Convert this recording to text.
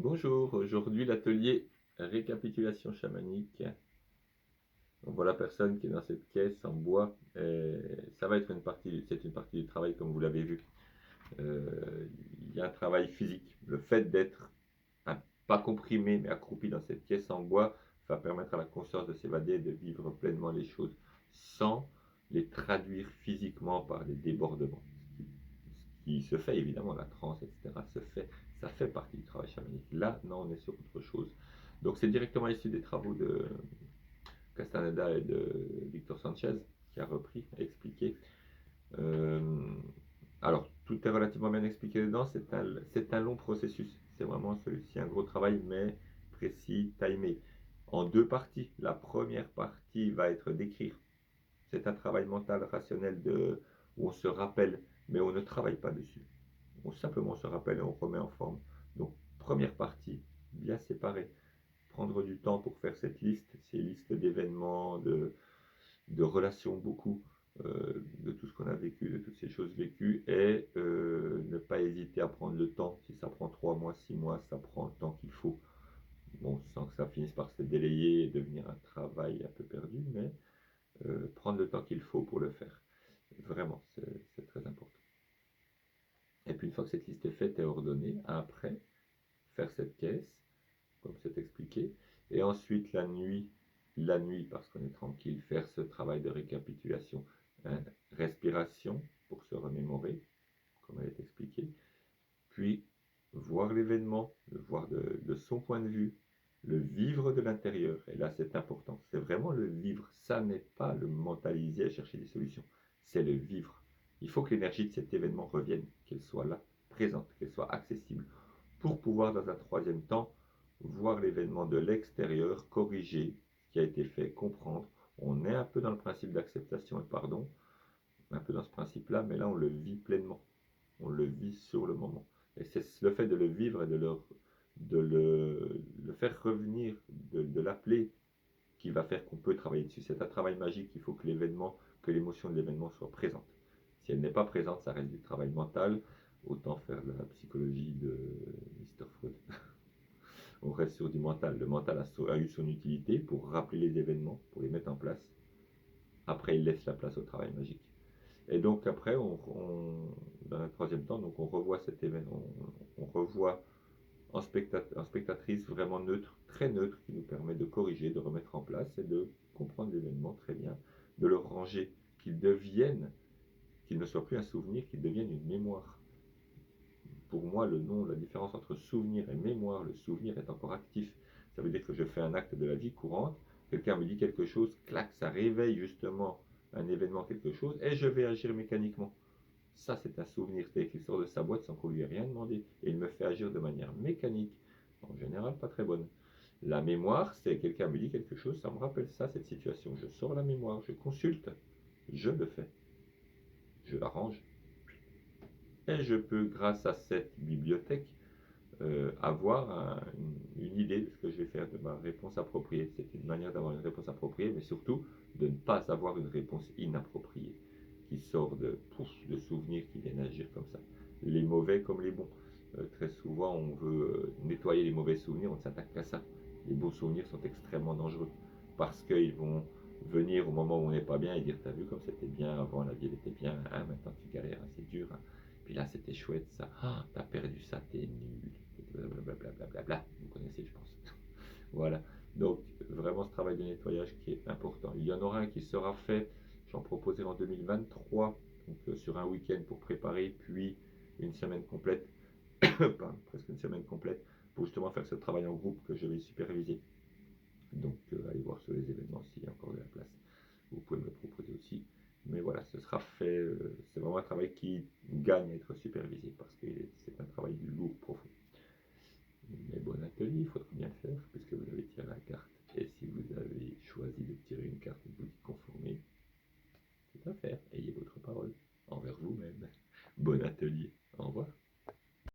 Bonjour, aujourd'hui l'atelier récapitulation chamanique. On voit la personne qui est dans cette caisse en bois. Et ça va être c'est une partie du travail comme vous l'avez vu. Il y a un travail physique. Le fait d'être pas comprimé mais accroupi dans cette caisse en bois va permettre à la conscience de s'évader et de vivre pleinement les choses sans les traduire physiquement par des débordements. Ce qui se fait évidemment, la transe, etc. se fait, ça fait partie du travail chamanique. Là, non, on est sur autre chose. Donc c'est directement issu des travaux de Castaneda et de Victor Sanchez qui a repris, expliqué. Euh, alors, tout est relativement bien expliqué dedans. C'est un long processus. C'est vraiment celui-ci un gros travail, mais précis, timé. En deux parties. La première partie va être d'écrire. C'est un travail mental, rationnel, où on se rappelle, mais on ne travaille pas dessus. On simplement se rappelle et on remet en forme. Donc, première partie, bien séparée. Prendre du temps pour faire cette liste, ces listes d'événements, de relations beaucoup, de tout ce qu'on a vécu, de toutes ces choses vécues, et ne pas hésiter à prendre le temps. Si ça prend 3 mois, 6 mois, ça prend le temps qu'il faut. Bon, sans que ça finisse par se délayer et devenir un travail un peu perdu, mais prendre le temps qu'il faut pour le faire. Vraiment, c'est très important. Et puis une fois que cette liste est faite et ordonnée, après, faire cette caisse, comme c'est expliqué, et ensuite la nuit parce qu'on est tranquille, faire ce travail de récapitulation, hein, respiration pour se remémorer, comme elle est expliquée, puis voir l'événement, le voir de son point de vue, le vivre de l'intérieur, et là c'est important, c'est vraiment le vivre, ça n'est pas le mentaliser et chercher des solutions, c'est le vivre. Il faut que l'énergie de cet événement revienne, qu'elle soit là, présente, qu'elle soit accessible, pour pouvoir dans un troisième temps voir l'événement de l'extérieur, corriger ce qui a été fait, comprendre. On est un peu dans le principe d'acceptation et pardon, un peu dans ce principe-là, mais là on le vit pleinement, on le vit sur le moment. Et c'est le fait de le vivre et de le faire revenir, de l'appeler, qui va faire qu'on peut travailler dessus. C'est un travail magique, il faut que l'événement, que l'émotion de l'événement soit présente. Si elle n'est pas présente, ça reste du travail mental, autant faire de la psychologie de Mr. Freud. On reste sur du mental. Le mental a eu son utilité pour rappeler les événements, pour les mettre en place. Après, il laisse la place au travail magique. Et donc après, dans un troisième temps, donc on revoit cet événement, on revoit en spectatrice vraiment neutre, très neutre, qui nous permet de corriger, de remettre en place et de comprendre l'événement très bien, de le ranger, qu'il ne soit plus un souvenir, qu'il devienne une mémoire. Pour moi, la différence entre souvenir et mémoire, le souvenir est encore actif. Ça veut dire que je fais un acte de la vie courante, quelqu'un me dit quelque chose, clac, ça réveille justement un événement, quelque chose, et je vais agir mécaniquement. Ça, c'est un souvenir, c'est-à-dire qu'il sort de sa boîte sans qu'on lui ait rien demandé, et il me fait agir de manière mécanique, en général pas très bonne. La mémoire, c'est quelqu'un me dit quelque chose, ça me rappelle ça, cette situation. Je sors la mémoire, je consulte, je le fais, je l'arrange, et je peux, grâce à cette bibliothèque, avoir une idée de ce que je vais faire, de ma réponse appropriée. C'est une manière d'avoir une réponse appropriée, mais surtout de ne pas avoir une réponse inappropriée qui sort de souvenirs qui viennent agir comme ça. Les mauvais comme les bons. Très souvent, on veut nettoyer les mauvais souvenirs, on ne s'attaque qu'à ça. Les bons souvenirs sont extrêmement dangereux parce qu'ils vont venir au moment où on n'est pas bien et dire t'as vu comme c'était bien avant, la vie elle était bien, hein, maintenant tu galères, hein, c'est dur. Hein. Puis là c'était chouette ça, ah, t'as perdu ça, t'es nul. Blablabla. Vous connaissez, je pense. Voilà. Donc, vraiment ce travail de nettoyage qui est important. Il y en aura un qui sera fait, j'en proposais en 2023, donc sur un week-end pour préparer, puis une semaine complète, presque une semaine complète, pour justement faire ce travail en groupe que je vais superviser. Donc, allez voir sur les événements s'il y a encore de la place. Vous pouvez me le proposer aussi. Mais voilà, ce sera fait. C'est vraiment un travail qui gagne à être supervisé parce que c'est un travail lourd, profond. Mais bon atelier, il faudra bien le faire puisque vous avez tiré la carte. Et si vous avez choisi de tirer une carte et de vous y conformer, c'est à faire. Ayez votre parole envers vous-même. Bon atelier.